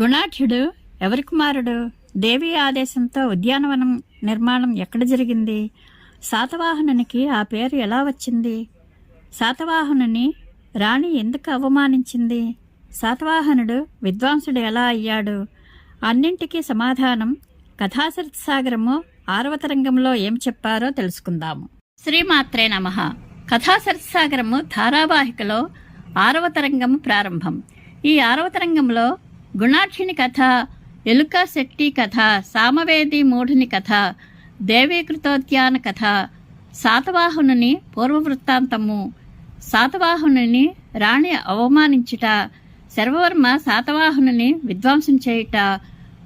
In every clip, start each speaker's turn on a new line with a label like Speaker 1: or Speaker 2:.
Speaker 1: గుణాఢ్యుడు ఎవరి కుమారుడు? దేవి ఆదేశంతో ఉద్యానవనం నిర్మాణం ఎక్కడ జరిగింది? శాతవాహనునికి ఆ పేరు ఎలా వచ్చింది? శాతవాహనుని రాణి ఎందుకు అవమానించింది? శాతవాహనుడు విద్వాంసుడు ఎలా అయ్యాడు? అన్నింటికీ సమాధానం కథాసరిత్సాగరము 6వ తరంగంలో ఏం చెప్పారో తెలుసుకుందాము. శ్రీమాత్రే నమః. కథాసరిత్సాగరము ధారావాహికలో 6వ తరంగము ప్రారంభం. ఈ 6వ తరంగంలో గుణాఢ్యుని కథ, ఎలుక శెట్టి కథ, సామవేది మూఢుని కథ, దేవీకృతోద్యాన కథ, శాతవాహనుని పూర్వవృత్తాంతము, శాతవాహనుని రాణి అవమానించుట, శర్వవర్మ శాతవాహనుని విధ్వంసం చేయుట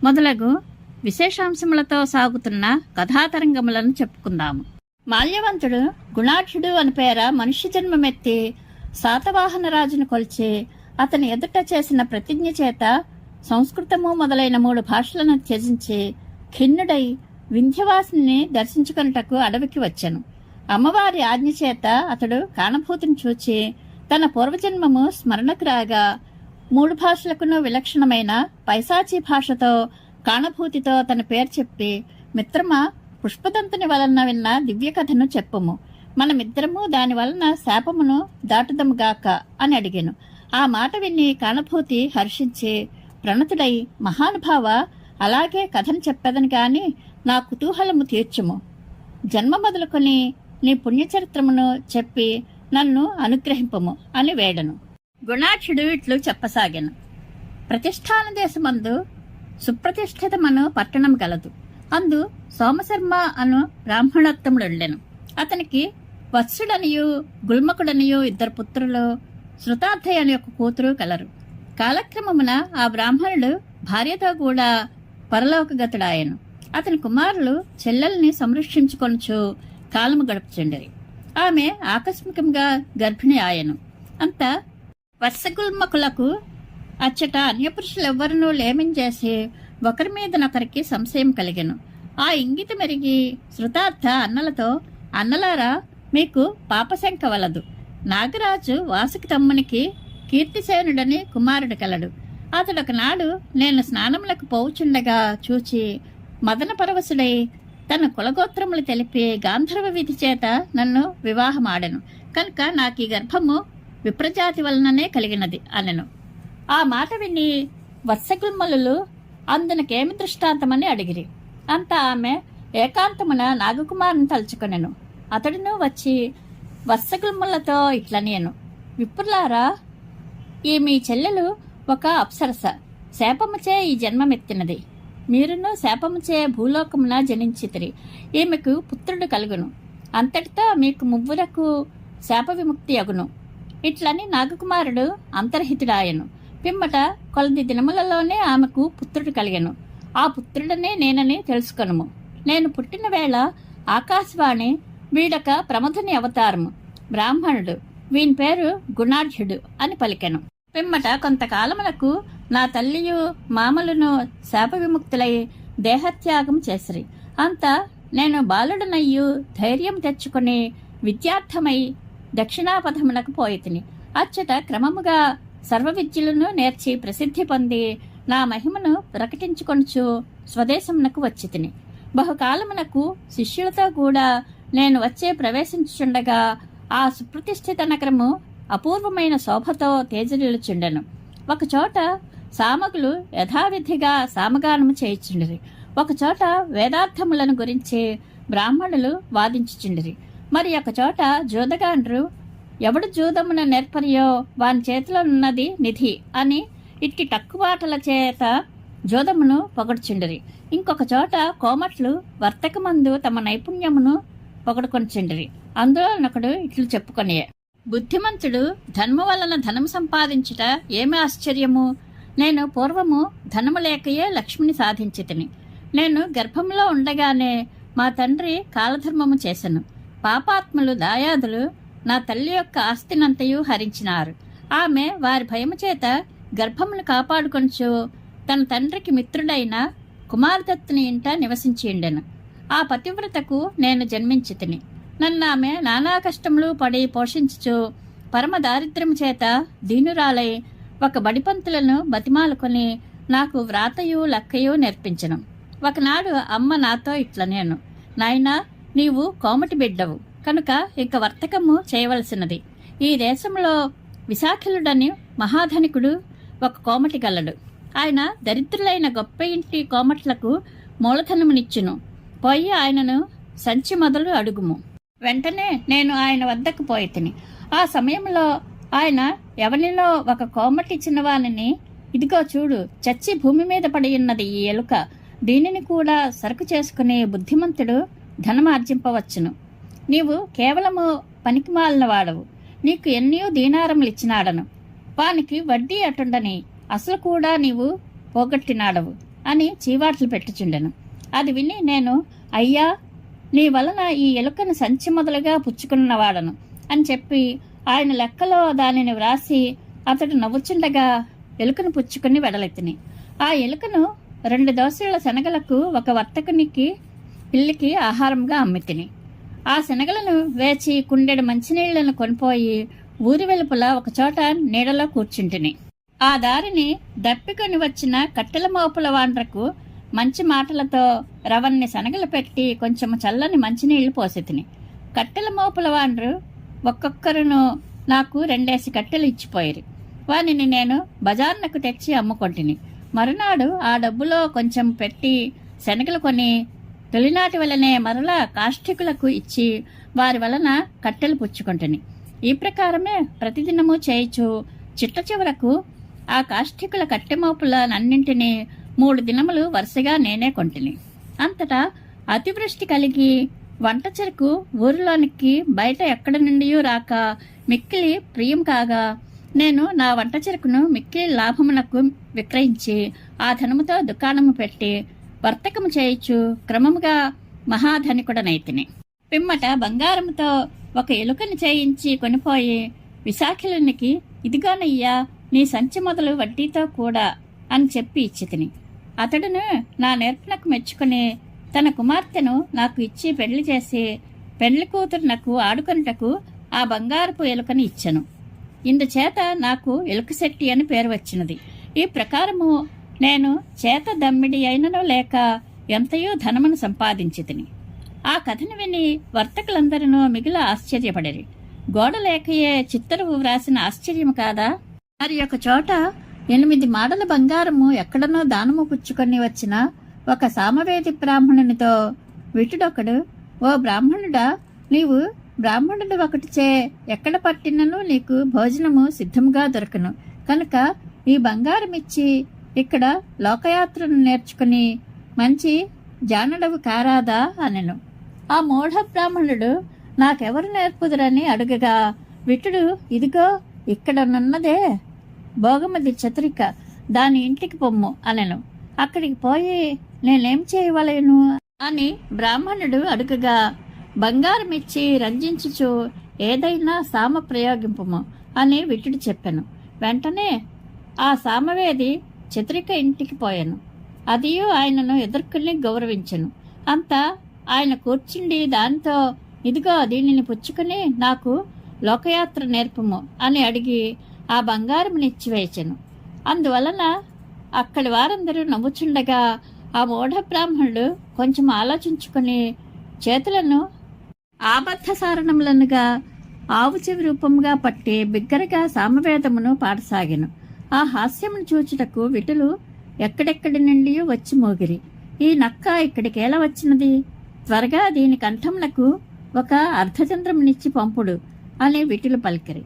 Speaker 1: మొదలగు విశేషాంశములతో సాగుతున్న కథాతరంగములను చెప్పుకుందాము. మాల్యవంతుడు గుణాఢ్యుడు అని పేర మనుష్య జన్మమెత్తి శాతవాహన రాజును కొలిచి అతని ఎదుట చేసిన ప్రతిజ్ఞ చేత సంస్కృతము మొదలైన 3 భాషలను త్యజించి ఖిన్నుడై వింధ్యవాసిని దర్శించుకొనుటకు అడవికి వచ్చెను. అమ్మవారి ఆజ్ఞ చేత అతడు కాణభూతిని చూచి తన పూర్వజన్మము స్మరణకు రాగా 3 భాషలకును విలక్షణమైన పైశాచీ భాషతో కాణభూతితో తన పేరు చెప్పి, మిత్రమా, పుష్పదంతుని వలన విన్న దివ్య కథను చెప్పుము, మనమిద్దరము దాని వలన శాపమును దాటుదముగాక అని అడిగాను. ఆ మాట విని కాణభూతి హర్షించి ప్రణతుడై, మహానుభావ, అలాగే కథను చెప్పేదని గాని నా కుతూహలము తీర్చుము, జన్మ మొదలుకొని నీ పుణ్యచరిత్రమును చెప్పి నన్ను అనుగ్రహింపము అని వేడను. గుణాఢ్యుడు ఇట్లు చెప్పసాగాను. ప్రతిష్టాన దేశమందు సుప్రతిష్ఠితమను పట్టణం గలదు. అందు సోమశర్మ అను బ్రాహ్మణోత్తముడుండెను. అతనికి వత్సుడనియు గుల్మకుడనియు 2 పుత్రులు, శృతార్థయ్య అని ఒక కూతురు కలరు. కాలక్రమమున ఆ బ్రాహ్మణుడు భార్యతో కూడా పరలోకగతుడాయను. అతని కుమారులు చెల్లెల్ని సంరక్షించుకొనుచు కాలము గడుపుచుండిరి. ఆమె ఆకస్మికంగా గర్భిణి ఆయను. అంత వర్షగుల్మకులకు అచ్చట అన్యపురుషులెవ్వరూ లేమించేసి ఒకరి మీదనొకరికి సంశయం కలిగెను. ఆ ఇంగిత మెరిగి శృతార్థ అన్నలతో, అన్నలారా, మీకు పాపశంక వలదు. నాగరాజు వాసుకి తమ్మునికి కీర్తిసేనుడని కుమారుడు కలడు. అతడొకనాడు నేను స్నానములకు పోవుచుండగా చూచి మదన పరవశుడై తన కులగోత్రములు తెలిపి గాంధర్వ విధి చేత నన్ను వివాహమాడెను. కనుక నాకు ఈ గర్భము విప్రజాతి వలననే కలిగినది అనెను. ఆ మాట విని వత్సగుల్మలు అందునకేమి దృష్టాంతమని అడిగిరి. అంత ఆమె ఏకాంతమున నాగకుమారుని తలుచుకొనెను. అతడును వచ్చి వత్సగుల్మలతో ఇట్లనియను, విప్రులారా, ఈ మీ చెల్లెలు ఒక అప్సరస, శాపముచే ఈ జన్మమెత్తినది. మీరును శాపముచే భూలోకమున జనించితిరి. ఈమెకు పుత్రుడు కలుగును. అంతటితో మీకు ముగ్గురకు శాప విముక్తి అగును. ఇట్లని నాగకుమారుడు అంతర్హితుడాయను. పిమ్మట కొలది దినములలోనే ఆమెకు పుత్రుడు కలిగెను. ఆ పుత్రుడనే నేనని తెలుసుకొనుము. నేను పుట్టిన వేళ ఆకాశవాణి వీడొక ప్రమథుని అవతారము, బ్రాహ్మణుడు, వీని పేరు గుణాఢ్యుడు అని పలికెను. పిమ్మట కొంతకాలమునకు నా తల్లియు మామలును శాప విముక్తులై దేహత్యాగం చేసిరి. అంతా నేను బాలుడనయ్యు ధైర్యం తెచ్చుకుని విద్యార్థమై దక్షిణాపథమునకు పోయితిని. అచ్చట క్రమముగా సర్వ విద్యలను నేర్చి ప్రసిద్ధి పొంది నా మహిమను ప్రకటించుకొనుచు స్వదేశమునకు వచ్చి తిని. బహుకాలమునకు శిష్యులతో కూడా నేను వచ్చే ప్రవేశించుచుండగా ఆ సుప్రతిష్ఠిత నగరము అపూర్వమైన శోభతో తేజరిల్లుచుండెను. ఒకచోట సామకులు యథావిధిగా సామగానము చేయుచుండిరి. ఒకచోట వేదార్థములను గురించి బ్రాహ్మణులు వాదించుచుండిరి. మరి ఒకచోట జూదగాండ్రు, ఎవడు జూదమున నేర్పరియో వాని చేతిలో ఉన్నది నిధి అని ఇట్టి టక్కుబాటల చేత జూదమును పొగడుచుండిరి. ఇంకొక చోట కోమట్లు వర్తకమందు తమ నైపుణ్యమును పొగడుకొనిచుండిరి. అందులోనొకడు ఇట్లు చెప్పుకొనే, బుద్ధిమంతుడు ధనము వలన ధనము సంపాదించుట ఏమి ఆశ్చర్యము? నేను పూర్వము ధనము లేకయే లక్ష్మిని సాధించితిని. నేను గర్భంలో ఉండగానే మా తండ్రి కాలధర్మము చేసెను. పాపాత్ములు దాయాదులు నా తల్లి యొక్క ఆస్తినంతయు హరించినారు. ఆమె వారి భయము చేత గర్భమును కాపాడుకొనుచు తన తండ్రికి మిత్రుడైన కుమారదత్తుని ఇంట నివసించిండెను. ఆ పతివ్రతకు నేను జన్మించితిని. నన్నామె నానా కష్టములు పడి పోషించుచు పరమ దారిద్ర్యము చేత దీనురాలై ఒక బడిపంతులను బతిమాలుకొని నాకు వ్రాతయు లెక్కయు నేర్పించను. ఒకనాడు అమ్మ నాతో ఇట్లనేను, నాయనా, నీవు కోమటి బిడ్డవు కనుక ఇక వర్తకము చేయవలసినది. ఈ దేశంలో విశాఖలుడని మహాధనికుడు ఒక కోమటి గలడు. ఆయన దరిద్రులైన గొప్ప ఇంటి కోమట్లకు మూలధనమునిచ్చును. పోయి ఆయనను సంచి మొదలు అడుగుము. వెంటనే నేను ఆయన వద్దకు పోయి తిని, ఆ సమయంలో ఆయన ఎవరిలో ఒక కోమటి చిన్నవానిని, ఇదిగో చూడు, చచ్చి భూమి మీద పడి ఉన్నది ఈ ఎలుక, దీనిని కూడా సరుకు చేసుకునే బుద్ధిమంతుడు ధనమార్జింపవచ్చును. నీవు కేవలము పనికిమాలిన వాడవు, నీకు ఎన్నో దీనారములిచ్చినాడను, వానికి వడ్డీ అటుండని అసలు కూడా నీవు పోగొట్టినాడవు అని చీవాట్లు పెట్టుచుండెను. అది విని నేను, అయ్యా, నీ వలన ఈ ఎలుకను సంచి మొదలుగా పుచ్చుకున్నవాడను అని చెప్పి ఆయన లెక్కలో దానిని వ్రాసి అతడు నవ్వుచుండగా ఎలుకను పుచ్చుకుని వెడలెత్తిని. ఆ ఎలుకను 2 దోసెళ్ల శనగలకు ఒక వర్తకునికి పిల్లికి ఆహారంగా అమ్మితిని. ఆ శనగలను వేచి కుండెడు మంచినీళ్లను కొనిపోయి ఊరి వెలుపల ఒకచోట నీడలో కూర్చుంటిని. ఆ దారిని దప్పికొని వచ్చిన కట్టెల మోపుల వాండ్రకు మంచి మాటలతో రవన్ని శనగలు పెట్టి కొంచెం చల్లని మంచినీళ్లు పోసితిని. కట్టెల మోపుల వాండ్రు ఒక్కొక్కరును నాకు 2 కట్టెలు ఇచ్చిపోయిరి. వానిని నేను బజార్నకు తెచ్చి అమ్ముకొంటిని. మరునాడు ఆ డబ్బులో కొంచెం పెట్టి శనగలు కొని తొలినాటి వలనే మరలా కాష్ఠికులకు ఇచ్చి వారి వలన కట్టెలు పుచ్చుకొంటిని. ఈ ప్రకారమే ప్రతిదినము చేయిచు చిట్ట చివరకు ఆ కాష్ఠికుల కట్టెమోపులనన్నింటినీ 3 దినములు వరుసగా నేనే కొంటిని. అంతటా అతివృష్టి కలిగి వంట చెరుకు ఊరిలోనికి బయట ఎక్కడి నుండి రాక మిక్కిలి ప్రియం కాగా నేను నా వంట చెరుకును మిక్కిలి లాభమునకు విక్రయించి ఆ ధనముతో దుకాణము పెట్టి వర్తకము చేయించు క్రమముగా మహాధనికుడనైతిని. పిమ్మట బంగారముతో ఒక ఎలుకని చేయించి కొనిపోయి విశాఖలునికి, ఇదిగోనయ్యా, నీ సంచి మొదలు వడ్డీతో కూడా అని చెప్పి ఇచ్చితిని. అతడును నా నేర్పునకు మెచ్చుకుని తన కుమార్తెను నాకు ఇచ్చి పెళ్లి చేసి పెళ్లి కూతురునకు ఆడుకొనుటకు ఆ బంగారపు ఎలుకని ఇచ్చెను. ఇందుచేత నాకు ఎలుకశెట్టి అని పేరు వచ్చినది. ఈ ప్రకారము నేను చేత దమ్మిడి అయినను లేక ఎంతయో ధనమును సంపాదించితిని. ఆ కథను విని వర్తకులందరూ మిగిలిన ఆశ్చర్యపడిరి. గోడ లేకయే చిత్తరువు వ్రాసిన ఆశ్చర్యము కాదా? మరి ఒక చోట 8 మాడల బంగారము ఎక్కడనో దానము పుచ్చుకొని వచ్చిన ఒక సామవేది బ్రాహ్మణునితో విటుడొకడు, ఓ బ్రాహ్మణుడా, నీవు బ్రాహ్మణుడు ఒకటిచే ఎక్కడ పట్టినను నీకు భోజనము సిద్ధముగా దొరకను కనుక ఈ బంగారమిచ్చి ఇక్కడ లోకయాత్రను నేర్చుకుని మంచి జానడవు కారాదా అనెను. ఆ మూఢ బ్రాహ్మణుడు నాకెవరు నేర్పుదురని అడుగగా విటుడు, ఇదిగో ఇక్కడనున్నదే భోగమది చతురిక, దాని ఇంటికి పొమ్ము అనెను. అక్కడికి పోయి నేనేం చేయవలేను అని బ్రాహ్మణుడు అడుగగా, బంగారం ఇచ్చి రంజించుచు ఏదైనా సామ ప్రయోగింపము అని విటుడు చెప్పాను. వెంటనే ఆ సామవేది చతురిక ఇంటికి పోయాను. అదియు ఆయనను ఎదుర్కొని గౌరవించెను. అంతా ఆయన కూర్చుండి దానితో, ఇదిగో దీనిని పుచ్చుకుని నాకు లోకయాత్ర నేర్పము అని అడిగి ఆ బంగారమునిచ్చివేచెను. అందువలన అక్కడి వారందరూ నవ్వుచుండగా ఆ మూఢ బ్రాహ్మణుడు కొంచెం ఆలోచించుకుని చేతులను ఆబద్ధ సారణములనుగా ఆవు చెవి రూపముగా పట్టి బిగ్గరగా సామవేదమును పాడసాగెను. ఆ హాస్యమును చూచుటకు విటులు ఎక్కడెక్కడి నుండి వచ్చి మోగిరి. ఈ నక్క ఇక్కడికేలా వచ్చినది? త్వరగా దీని కంఠమునకు ఒక అర్ధచంద్రమునిచ్చి పంపుడు అని విటులు పలికిరి.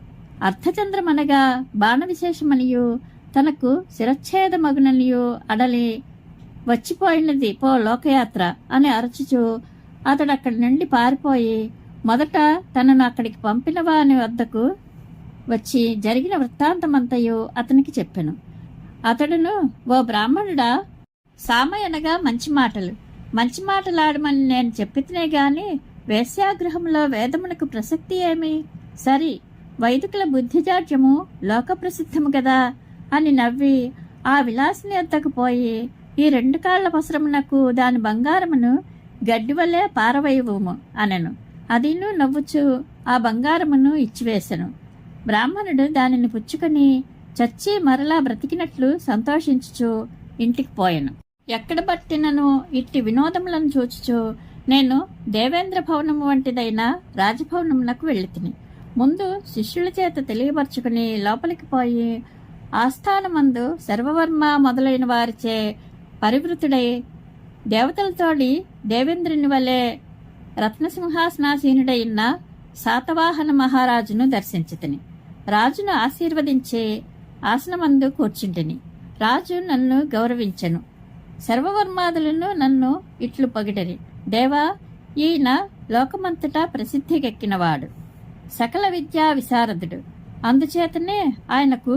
Speaker 1: అర్ధచంద్రమనగా బాణ విశేషమనియు తనకు శిరచ్ఛేదమగుననియు అడలి వచ్చిపోయినది పో లోకయాత్ర అని అరచుచు అతడు అక్కడి నుండి పారిపోయి మొదట తనను అక్కడికి పంపిన వాని వద్దకు వచ్చి జరిగిన వృత్తాంతమంతయు అతనికి చెప్పెను. అతడును, ఓ బ్రాహ్మణుడా, సామయనగా మంచి మాటలాడమని నేను చెప్పితేనే గాని వేశ్యాగృహంలో వేదమునకు ప్రసక్తి ఏమి? సరి, వైదికుల బుద్ధిజాడ్యము లోకప్రసిద్ధము గదా అని నవ్వి ఆ విలాసిని వద్దకు పోయి ఈ 2 కాళ్ల పసరమునకు దాని బంగారమును గడ్డివల్లే పారవైవుము అనెను. అదిను నవ్వుచు ఆ బంగారమును ఇచ్చివేశను. బ్రాహ్మణుడు దానిని పుచ్చుకొని చచ్చి మరలా బ్రతికినట్లు సంతోషించుచు ఇంటికి పోయాను. ఎక్కడ బట్టినను ఇట్టి వినోదములను చూచుచు నేను దేవేంద్ర భవనము వంటిదైన రాజభవనమునకు వెళ్ళితిని. ముందు శిష్యుల చేత తెలియపరుచుకుని లోపలికి పోయి ఆస్థానమందు సర్వవర్మ మొదలైన వారిచే పరివృతుడై దేవతలతోడి దేవేంద్రుని వలె రత్నసింహాసనాసీనుడైన శాతవాహన మహారాజును దర్శించితిని. రాజును ఆశీర్వదించి ఆసనమందు కూర్చుంటిని. రాజు నన్ను గౌరవించెను. సర్వవర్మాదులను నన్ను ఇట్లు పొగిడిరి. దేవా, ఈయన లోకమంతటా ప్రసిద్ధికెక్కినవాడు, సకల విద్యా విశారదుడు. అందుచేతనే ఆయనకు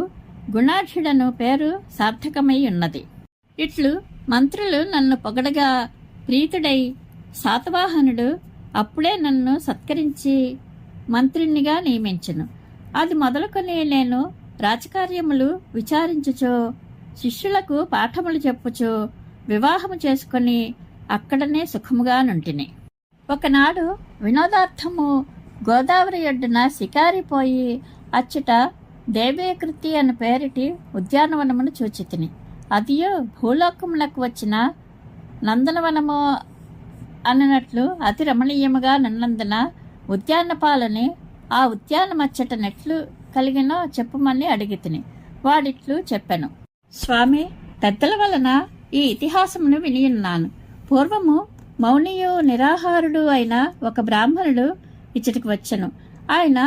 Speaker 1: గుణాఢ్యుడను పేరు సార్థకమై ఉన్నది. ఇట్లు మంత్రులు నన్ను పొగడగా ప్రీతుడై శాతవాహనుడు అప్పుడే నన్ను సత్కరించి మంత్రినిగా నియమించెను. అది మొదలుకొని నేను రాజకార్యములు విచారించుచో శిష్యులకు పాఠములు చెప్పుచు వివాహము చేసుకుని అక్కడనే సుఖముగా నుంటిని. ఒకనాడు వినోదార్థము గోదావరి ఒడ్డున షికారిపోయి అచ్చుట దేవేకృతి అను పేరిటి ఉద్యానవనమును చూచితిని. అదియో భూలోకములకు వచ్చిన నందనవనము అన్నట్లు అతి రమణీయముగా నున్నందున ఉద్యానపాలని ఆ ఉద్యానమచ్చట నెట్లు కలిగినో చెప్పుమని అడిగితిని. వాడిట్లు చెప్పెను. స్వామి, పెద్దల వలన ఈ ఇతిహాసమును వినియున్నాను. పూర్వము మౌనియు నిరాహారుడు అయిన ఒక బ్రాహ్మణుడు ఇచ్చటికి వచ్చెను. ఆయన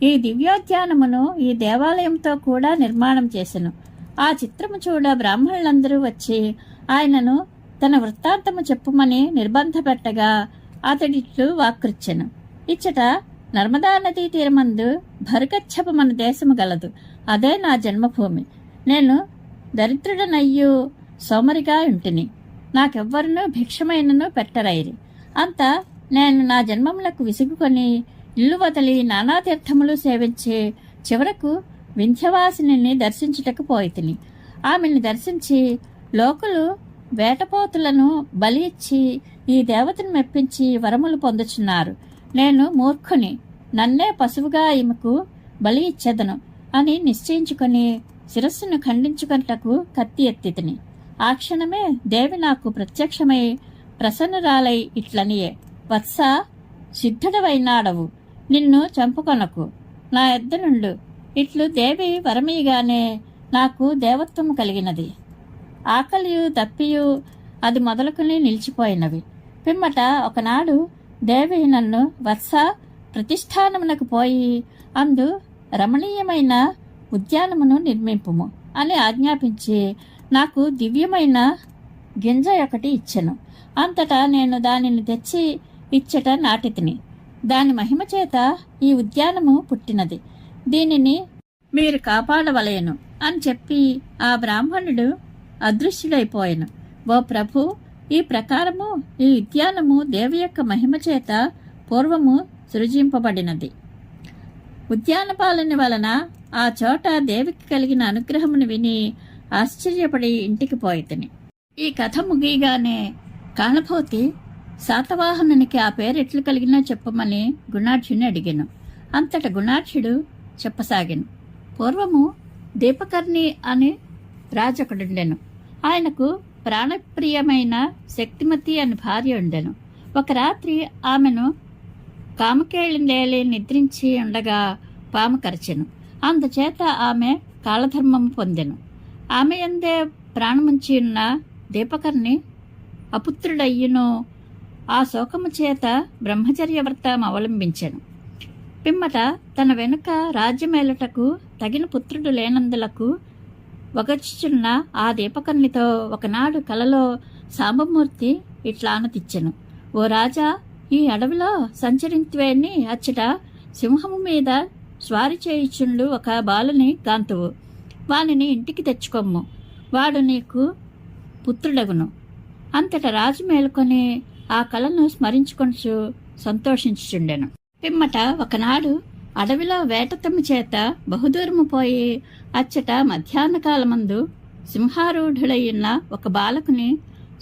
Speaker 1: ఈ దివ్యోద్యానమును ఈ దేవాలయంతో కూడా నిర్మాణం చేసెను. ఆ చిత్రము చూడ బ్రాహ్మణులందరూ వచ్చి ఆయనను తన వృత్తాంతము చెప్పుమని నిర్బంధ పెట్టగా అతడిట్లు వాక్కృచ్చెను. ఇచ్చట నర్మదా నదీ తీరమందు భరగచ్చపు మన దేశము గలదు. అదే నా జన్మభూమి. నేను దరిద్రుడనయ్యు సోమరిగా ఉంటిని. నాకెవ్వరునూ భిక్షమైనను పెట్టరైరి. అంతా నేను నా జన్మములకు విసుగుకొని ఇల్లు వదిలి నానా తీర్థములు సేవించి చివరకు వింధ్యవాసిని దర్శించుటకు పోయితిని. ఆమెను దర్శించి లోకులు వేటపోతులను బలి ఇచ్చి ఈ దేవతను మెప్పించి వరములు పొందుచున్నారు. నేను మూర్ఖుని, నన్నే పశువుగా ఈమెకు బలి ఇచ్చెదను అని నిశ్చయించుకొని శిరస్సును ఖండించుకొనుటకు కత్తి ఎత్తితిని. ఆ క్షణమే దేవి నాకు ప్రత్యక్షమై ప్రసన్నురాలై ఇట్లనియే, వత్స, సిద్ధుడవైనాడవు, నిన్ను చంపుకొనకు, నా ఎద్దనుండు. ఇట్లు దేవి వరమీగానే నాకు దేవత్వము కలిగినది. ఆకలియు దప్పియు అది మొదలుకుని నిలిచిపోయినవి. పిమ్మట ఒకనాడు దేవి నన్ను వత్స, ప్రతిష్టానమునకు పోయి అందు రమణీయమైన ఉద్యానమును నిర్మింపుము అని ఆజ్ఞాపించి నాకు దివ్యమైన గింజ ఒకటి ఇచ్చెను. అంతటా నేను దానిని తెచ్చి ఇచ్చట నాటితిని. దాని మహిమ చేత ఈ ఉద్యానము పుట్టినది. దీనిని మీరు కాపాడవలయను అని చెప్పి ఆ బ్రాహ్మణుడు అదృశ్యుడైపోయెను. ఓ ప్రభు, ఈ ప్రకారము ఈ ఉద్యానము దేవి యొక్క మహిమ చేత పూర్వము సృజింపబడినది. ఉద్యానపాలన వలన ఆ చోట దేవికి కలిగిన అనుగ్రహమును విని ఆశ్చర్యపడి ఇంటికి పోయితిని. ఈ కథ ముగియగానే కానభోతి శాతవాహనునికి ఆ పేరు ఎట్లు కలిగినా చెప్పమని గుణాఢ్యుని అడిగాను. అంతట గుణాఢ్యుడు చెప్పసాగాను. పూర్వము దీపకర్ణి అని రాజొకడుండెను. ఆయనకు ప్రాణప్రియమైన శక్తిమతి అని భార్య ఉండెను. ఒక రాత్రి ఆమెను కామకేళిందేలి నిద్రించి ఉండగా పాము కరచెను. అందుచేత ఆమె కాలధర్మము పొందెను. ఆమె యందే ప్రాణముంచి ఉన్న దీపకర్ణి అపుత్రుడయ్యును. ఆ శోకము చేత బ్రహ్మచర్య వ్రతం అవలంబించెను. పిమ్మట తన వెనుక రాజ్యమేలుటకు తగిన పుత్రుడు లేనందులకు వగర్చుచున్న ఆ దీపకర్ణితో ఒకనాడు కలలో సాంబమూర్తి ఇట్లా ఆనతిచ్చెను. ఓ రాజా, ఈ అడవిలో సంచరింతువేని అచ్చట సింహము మీద స్వారీ చేయుచుండు ఒక బాలుని కాంతువు. వానిని ఇంటికి తెచ్చుకొమ్ము, వాడు నీకు పుత్రుడగును. అంతట రాజు మేలుకొని ఆ కలను స్మరించుకొనుచు సంతోషించుచుండెను. పిమ్మట ఒకనాడు అడవిలో వేటతమ్మి చేత బహుదూరము పోయి అచ్చట మధ్యాహ్నకాలమందు సింహారూఢుడయ్యున్న ఒక బాలకుని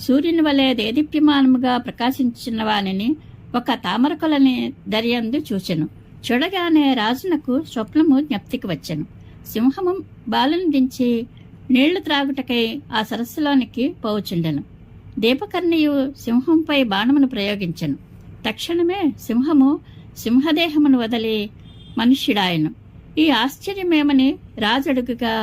Speaker 1: సూర్యుని వలె దేదీప్యమానముగా ప్రకాశించిన వానిని ఒక తామరకొలని దర్యందు చూచెను. చూడగానే రాజునకు స్వప్నము జ్ఞప్తికి వచ్చెను. సింహము బాలుని దించి నీళ్లు త్రాగుటకై ఆ సరస్సులోనికి పోవుచుండెను. దీపకర్ణియు సింహంపై బాణమును ప్రయోగించెను. తక్షణమే సింహము సింహదేహమును వదిలి మనుష్యుడాయను. ఈ ఆశ్చర్యమేమని రాజడుగుగా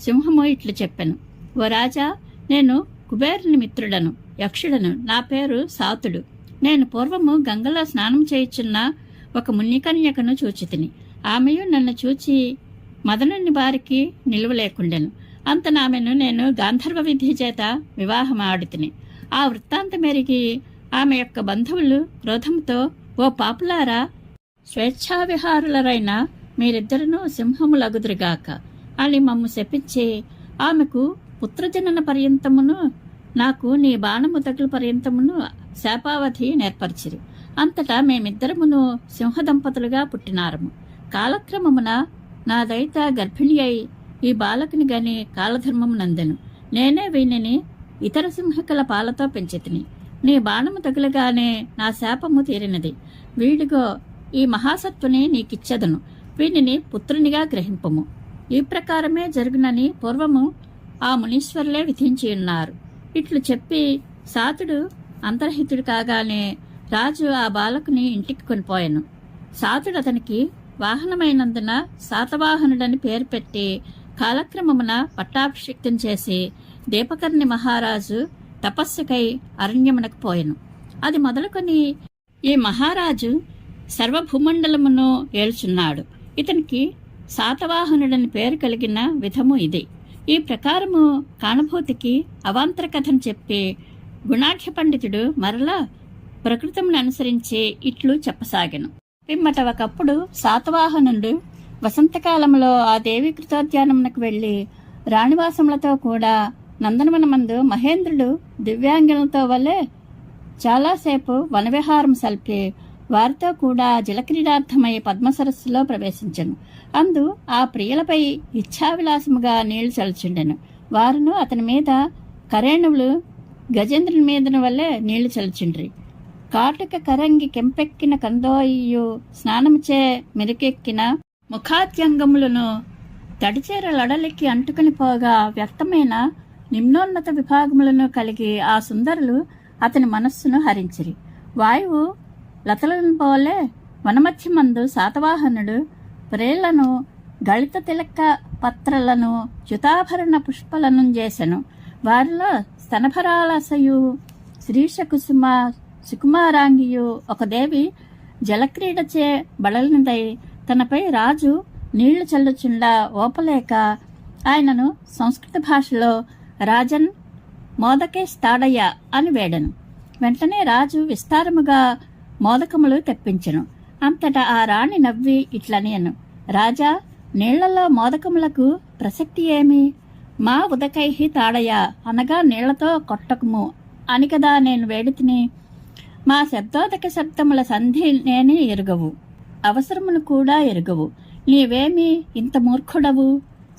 Speaker 1: సింహము ఇట్లు చెప్పెను: ఓ రాజా, నేను కుబేరుని మిత్రుడను, యక్షుడను. నా పేరు సాతుడు. నేను పూర్వము గంగలో స్నానం చేయుచున్న ఒక మునికన్యకను చూచితిని. ఆమెయు నన్ను చూచి మదనుని బారికి నిలువలేకుండెను. అంతనామెను నేను గాంధర్వ విధి చేత వివాహమాడుతిని. ఆ వృత్తాంతమెరిగి ఆమె యొక్క బంధువులు క్రోధంతో, ఓ పాపులారా, స్వేచ్ఛావిహారులరైన మీరిద్దరును సింహములగుదురుగాక అని మమ్ము శపించి ఆమెకు పుత్రజనన పర్యంతమును నాకు నీ బాణము తగులు పర్యంతమును శాపావధి నేర్పరిచిరి. అంతటా మేమిద్దరమును సింహదంపతులుగా పుట్టినారము. కాలక్రమమున నా దైత గర్భిణి అయి ఈ బాలకుని గని కాలధర్మము నందెను. నేనే వీనిని ఇతర సింహకుల పాలతో పెంచితిని. నీ బాణము తగులగానే నా శాపము తీరినది. వీడిగో ఈ మహాసత్తుని నీకిచ్చెదను. వీనిని పుత్రునిగా గ్రహింపము. ఈ ప్రకారమే జరుగునని పూర్వము ఆ మునీశ్వరులే విధించియున్నారు. ఇట్లు చెప్పి సాతుడు అంతర్హితుడు కాగానే రాజు ఆ బాలకుని ఇంటికి కొనిపోయాను. సాతుడు అతనికి వాహనమైనందున శాతవాహనుడని పేరు పెట్టి కాలక్రమమున పట్టాభిషిక్తం చేసి దీపకర్ణి మహారాజు తపస్సుకై అరణ్యమునకు పోయెను. అది మొదలుకొని ఈ మహారాజు సర్వభూమండలమును ఏల్చున్నాడు. ఇతనికి శాతవాహనుడని పేరు కలిగిన విధము ఇది. ఈ ప్రకారము కానుభూతికి అవాంతర కథను చెప్పి గుణాఢ్య పండితుడు మరలా ప్రకృతమును అనుసరించి ఇట్లు చెప్పసాగెను. పిమ్మట ఒకప్పుడు శాతవాహనుడు వసంతకాలంలో ఆ దేవి కృతోద్యానమునకు వెళ్లి రాణివాసములతో కూడా నందనవనమందు మహేంద్రుడు దివ్యాంగులతో వలె చాలాసేపు వనవిహారం సల్పి వారితో కూడా జలక్రీడార్థమై పద్మసరస్సులో ప్రవేశించెను. అందు ఆ ప్రియులపై ఇచ్ఛావిలాసముగా నీళ్లు చల్చుండెను. వారును అతని మీద కరేణువులు గజేంద్రుని మీదన వల్లే నీళ్లు చల్చుండ్రి. కాటుక కరంగి కెంపెక్కిన కందోయియు స్నానముచే మెరుకెక్కిన ముఖాద్యంగములను తడిచేర లడలికి అంటుకుని పోగా వ్యక్తమైన నిమ్నోన్నత విభాగములను కలిగి ఆ సుందరులు అతని మనస్సును హరించిరి. వాయువు లతలను పోలే వనమధ్యమందు శాతవాహనుడు ప్రేళ్లను గళిత తిలక పత్రలను చ్యుతాభరణ పుష్పలను చేసెను. వారిలో స్తనభరాలసయు శ్రీషకుసుమ సుకుమారాంగియు ఒక దేవి జలక్రీడచే బడలినదై తనపై రాజు నీళ్లు చల్లుచుండా ఓపలేక ఆయనను సంస్కృత భాషలో రాజన్ మోదకేస్తాడయ్య అని వేడెను. వెంటనే రాజు విస్తారముగా మోదకములు తెప్పించెను. అంతటా ఆ రాణి నవ్వి ఇట్లనియను: రాజా, నీళ్లలో మోదకములకు ప్రసక్తి ఏమి? మా ఉదకైహి తాడయ అనగా నీళ్లతో కొట్టకుము అని కదా నేను వేడితిని. మా శబ్దోదక శబ్దముల సంధి నేనే ఎరుగవు, అవసరమును కూడా ఎరుగవు. నీవేమి ఇంత మూర్ఖుడవు?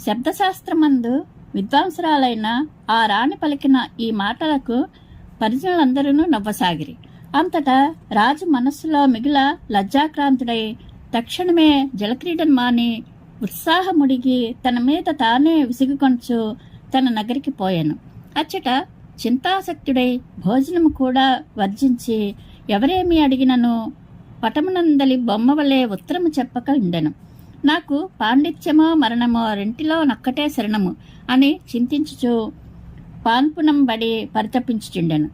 Speaker 1: శబ్దశాస్త్రమందు విద్వాంసురాలైన ఆ రాణి పలికిన ఈ మాటలకు పరిజనులందరూ నవ్వసాగిరి. అంతటా రాజు మనస్సులో మిగిల లజ్జాక్రాంతుడై తక్షణమే జలక్రీడను మాని ఉత్సాహముడిగి తన మీద తానే విసుగుకొంచు తన నగరికి పోయాను. అచ్చట చింతాసక్తుడై భోజనము కూడా వర్జించి ఎవరేమి అడిగినను పటమునందలి బొమ్మవలే ఉత్తరము చెప్పక ఉండెను. నాకు పాండిత్యమో మరణమో రెంటిలో నక్కటే శరణము అని చింతించుచు పాన్పునంబడి పరితపించుచుండెను.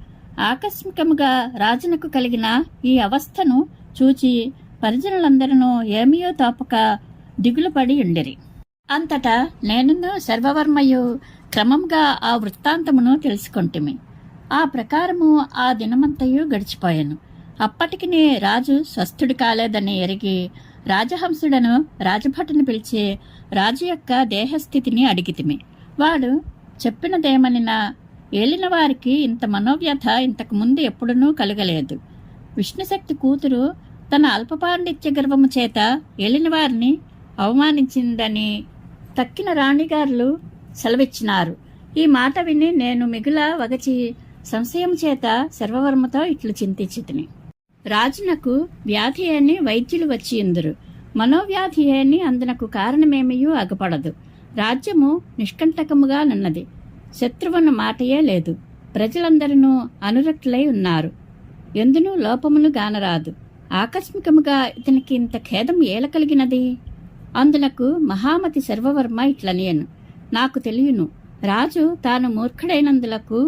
Speaker 1: ఆకస్మికముగా రాజునకు కలిగిన ఈ అవస్థను చూచి పరిజనులందరూ ఏమియో తోపక దిగులుపడి ఉండిరి. అంతటా నేనును సర్వవర్మయు క్రమంగా ఆ వృత్తాంతమును తెలుసుకొంటిమి. ఆ ప్రకారము ఆ దినమంతయు గడిచిపోయాను. అప్పటికి రాజు స్వస్థుడు కాలేదని ఎరిగి రాజహంసుడను రాజభటుని పిలిచి రాజు యొక్క దేహస్థితిని అడిగితిమి. వాడు చెప్పినదేమనినా ఏలిన వారికి ఇంత మనోవ్యథ ఇంతకు ముందు ఎప్పుడునూ కలగలేదు. విష్ణుశక్తి కూతురు తన అల్పపాండిత్య గర్వము చేత ఏలిన వారిని అవమానించిందని తక్కిన రాణిగారులు సెలవిచ్చినారు. ఈ మాట విని నేను మిగుల వగచి సంశయం చేత సర్వవర్మతో ఇట్లు చింతించితిని. రాజునకు వ్యాధి అని వైద్యులు వచ్చి ఇందురు, మనోవ్యాధి అని అందునకు కారణమేమియూ అగపడదు. రాజ్యము నిష్కంటకముగా నున్నది. శత్రువన్న మాటయే లేదు. ప్రజలందరూ అనురక్తులై ఉన్నారు. ఎందునూ లోపములు గానరాదు. ఆకస్మికముగా ఇతనికి ఇంత ఖేదం ఏల కలిగినది? అందులకు మహామతి సర్వవర్మ ఇట్లనియను, నాకు తెలియను. రాజు తాను మూర్ఖుడైనందులకు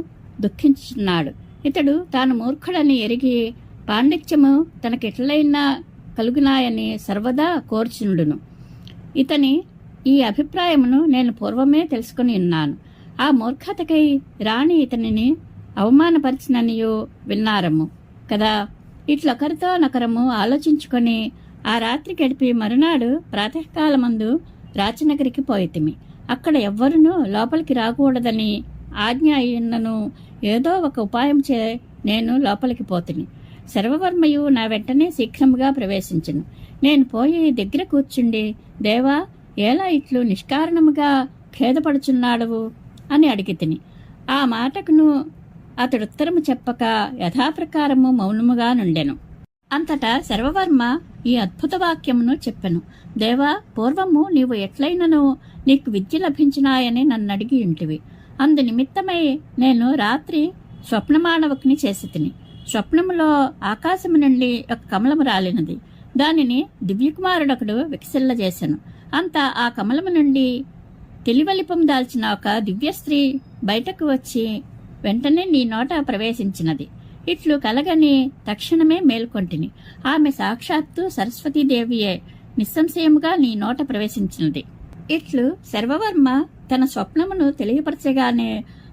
Speaker 1: దుఃఖించుచున్నాడు. ఇతడు తాను మూర్ఖుడని ఎరిగి పాండిత్యము తనకెట్లైనా కలుగునాయని సర్వదా కోర్చునుడును. ఇతని ఈ అభిప్రాయమును నేను పూర్వమే తెలుసుకుని ఉన్నాను. ఆ మూర్ఖతకై రాణి ఇతనిని అవమానపరిచిననియో విన్నారము కదా. ఇట్లొకరితో నొకరము ఆలోచించుకొని ఆ రాత్రి గడిపి మరునాడు ప్రాతకాలమందు రాచనగరికి పోయితిమి. అక్కడ ఎవ్వరునూ లోపలికి రాకూడదని ఆజ్ఞ అయినను ఏదో ఒక ఉపాయం చే నేను లోపలికి పోతిని. సర్వవర్మయు నా వెంటనే శీఘ్రముగా ప్రవేశించెను. నేను పోయి దగ్గర కూర్చుండి, దేవా, ఎలా ఇట్లు నిష్కారణముగా ఖేదపడుచున్నాడవు అని అడిగితిని. ఆ మాటకును అతడుత్తరము చెప్పక యథాప్రకారము మౌనముగా నుండెను. అంతటా సర్వవర్మ ఈ అద్భుత వాక్యమును చెప్పెను. దేవా, పూర్వము నీవు ఎట్లయినను నీకు విద్య లభించినాయని నన్నడిగి ఇంటివి. అందు నిమిత్తమై నేను రాత్రి స్వప్నమానవకుని చేసి తిని. స్వప్నములో ఆకాశము నుండి ఒక కమలము రాలినది. దానిని దివ్యకుమారుడొకడు వికసిల్లజేసెను. అంతా ఆ కమలము నుండి తెలివలిపం దాల్చిన ఒక దివ్య స్త్రీ బయటకు వచ్చి వెంటనే నీ నోట ప్రవేశించినది. ఇట్లు కలగని తక్షణమే మేల్కొంటిని. ఆమె సాక్షాత్తు సరస్వతీదేవియే నిస్సంశయముగా నీ నోట ప్రవేశించినది. ఇట్లు సర్వవర్మ తన స్వప్నమును తెలియపరచగానే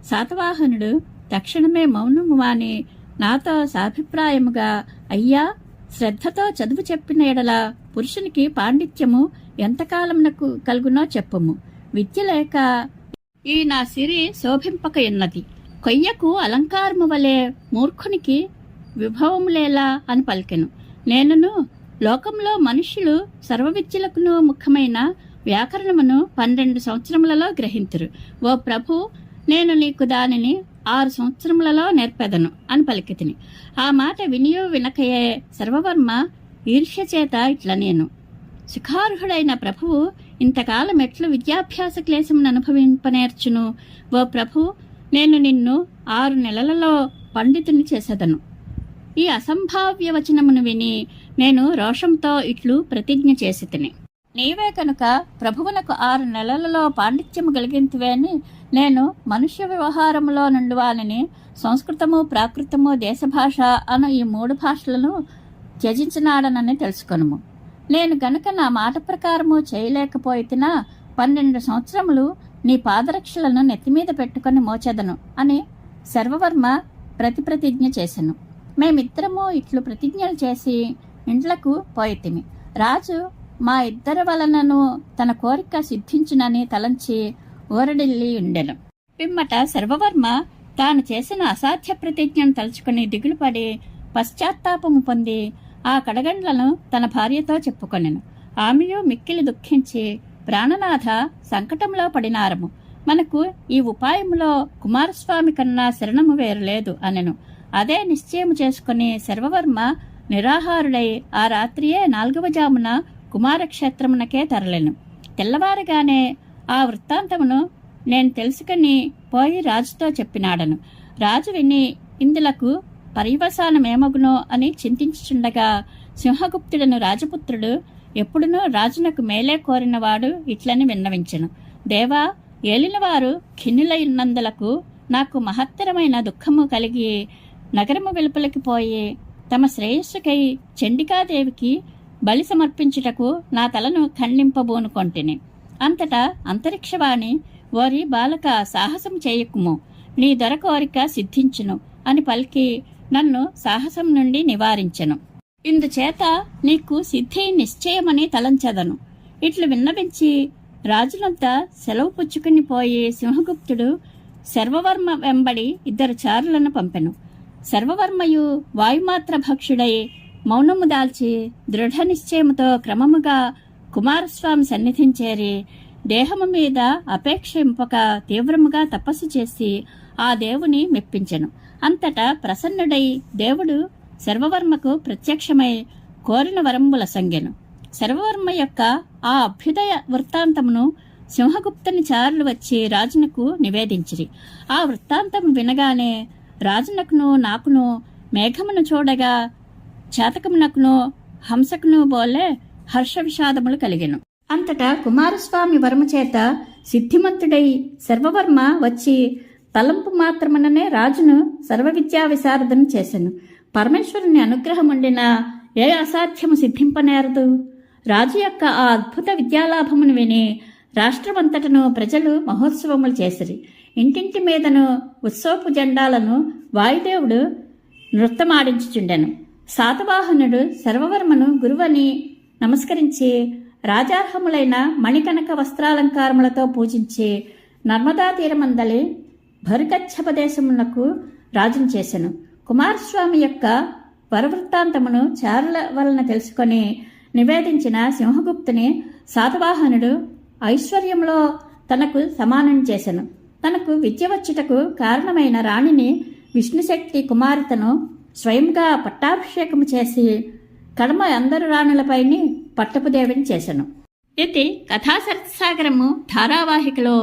Speaker 1: శాతవాహనుడు తక్షణమే మౌనము మాని నాతో సాభిప్రాయముగా, అయ్యా, శ్రద్ధతో చదువు చెప్పిన ఎడల పురుషునికి పాండిత్యము ఎంతకాలమునకు కలుగునో చెప్పుము. విద్య లేక ఈ నా సిరి శోభింపక ఉన్నది. కొయ్యకు అలంకారము వలె మూర్ఖునికి విభవములేలా అని పలికెను. నేనును లోకంలో మనుష్యులు సర్వవిద్యలకును ముఖ్యమైన వ్యాకరణమును 12 సంవత్సరములలో గ్రహింతురు. ఓ ప్రభు, నేను నీకు దానిని 6 సంవత్సరములలో నేర్పెదను అని పలికితిని. ఆ మాట వినియో వినకయే సర్వవర్మ ఈర్ష్య చేత ఇట్ల నేను, సుఖార్హుడైన ప్రభువు ఇంతకాలం ఎట్లు విద్యాభ్యాస క్లేశమును అనుభవింపనేర్చును? ఓ ప్రభు, నేను నిన్ను 6 నెలలలో పండితుని చేసేదను. ఈ అసంభావ్య వచనమును విని నేను రోషంతో ఇట్లు ప్రతిజ్ఞ చేసి తిని. నీవే కనుక ప్రభువునకు 6 నెలలలో పాండిత్యము కలిగింతివే అని నేను మనుష్య వ్యవహారములో నుండి వానిని సంస్కృతము, ప్రాకృతము, దేశభాష అను ఈ 3 భాషలను త్యజించినాడనని తెలుసుకొనుము. నేను గనుక నా మాట ప్రకారము చేయలేకపోయినా 12 సంవత్సరములు నీ పాదరక్షలను నెత్తిమీద పెట్టుకుని మోచెదను అని సర్వవర్మ ప్రతిజ్ఞ చేసెను. మేమిద్దరము ఇట్లు ప్రతిజ్ఞలు చేసి ఇంట్లకు పోయితిమి. రాజు మా ఇద్దరి వలనను తన కోరిక సిద్ధించునని తలంచి ఊరడిల్లి ఉండెను. పిమ్మట సర్వవర్మ తాను చేసిన అసాధ్య ప్రతిజ్ఞను తలుచుకుని దిగులుపడి పశ్చాత్తాపము పొంది ఆ కడగండ్లను తన భార్యతో చెప్పుకొనెను. ఆమెయు మిక్కిలి దుఃఖించి, ప్రాణనాథ, సంకటంలో పడినారము. మనకు ఈ ఉపాయములో కుమారస్వామి కన్నా శరణము వేరు లేదు అనెను. అదే నిశ్చయము చేసుకుని సర్వవర్మ నిరాహారుడై ఆ రాత్రియే 4వ జామున కుమారక్షేత్రమునకే తరలెను. తెల్లవారుగానే ఆ వృత్తాంతమును నేను తెలుసుకుని పోయి రాజుతో చెప్పినాడను. రాజు విని ఇందులకు పర్యవసానమేమగునో అని చింతించుచుండగా సింహగుప్తుడను రాజపుత్రుడు ఎప్పుడునూ రాజునకు మేలే కోరినవాడు ఇట్లని విన్నవించెను. దేవా, ఏలినవారు ఖిన్నులైనందులకు నాకు మహత్తరమైన దుఃఖము కలిగి నగరము వెలుపలికి పోయి తమ శ్రేయస్సుకై చండికాదేవికి బలి సమర్పించుటకు నా తలను ఖండింపబోనుకొంటిని. అంతటా అంతరిక్షవాణి, ఓరి బాలక, సాహసం చేయకుము, నీ దొర కోరిక సిద్ధించును అని పలికి నన్ను సాహసం నుండి నివారించెను. ఇందుచేత నీకు సిద్ధి నిశ్చయమని తలంచెదను. ఇట్లు విన్నవించి రాజునంత సెలవు పుచ్చుకుని పోయి సింహగుప్తుడు సర్వవర్మ వెంబడి 2 చారులను పంపెను. సర్వవర్మయు వాయుమాత్ర భక్షుడై మౌనము దాల్చి దృఢ నిశ్చయముతో క్రమముగా కుమారస్వామి సన్నిధించేరి దేహము మీద అపేక్షింపక తీవ్రముగా తపస్సు చేసి ఆ దేవుని మెప్పించెను. అంతటా ప్రసన్నుడై దేవుడు సర్వవర్మకు ప్రత్యక్షమై కోరిన వరంబుల సంగెను. సర్వవర్మ యొక్క ఆ అభ్యుదయ వృత్తాంతమును సింహగుప్తుని చారులు వచ్చి రాజునకు నివేదించిరి. ఆ వృత్తాంతం వినగానే రాజునకును నాకును మేఘమును చూడగా చేతకమునకును హంసకును బోలే హర్ష విషాదములు కలిగెను. అంతటా కుమారస్వామి వరము చేత సిద్ధిమంతుడై సర్వవర్మ వచ్చి తలంపు మాత్రముననే రాజును సర్వ విద్యా విశారదను చేసెను. పరమేశ్వరుని అనుగ్రహం ఉండిన ఏ అసాధ్యము సిద్ధింపనేరదు. రాజు యొక్క ఆ అద్భుత విద్యాలాభమును విని రాష్ట్రమంతటను ప్రజలు మహోత్సవములు చేసిరి. ఇంటింటి మీదను ఉత్సవపు జెండాలను వాయుదేవుడు నృత్తమాడించుచుండెను. శాతవాహనుడు సర్వవర్మను గురువని నమస్కరించి రాజార్హములైన మణికనక వస్త్రాలంకారములతో పూజించి నర్మదా తీరమందలి భరుకచ్చపదేశమునకు రాజును చేసెను. కుమారస్వామి యొక్క వరవృత్తాంతమును చారుల వలన తెలుసుకొని నివేదించిన సింహగుప్తుని శాతవాహనుడు ఐశ్వర్యంలో తనకు సమానం చేసెను. తనకు విద్య వచ్చుటకు కారణమైన రాణిని విష్ణుశక్తి కుమార్తెను స్వయంగా పట్టాభిషేకము చేసి కడమ అందరు రాణులపైని పట్టపుదేవిని చేసెను. ఇది కథాసరసాగరము ధారావాహికలో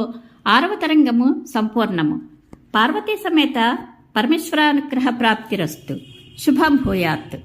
Speaker 1: 6వ తరంగము సంపూర్ణము. పార్వతీ సమేత పరమేశ్వరానుగ్రహ ప్రాప్తిరస్తు. శుభం భూయాత్.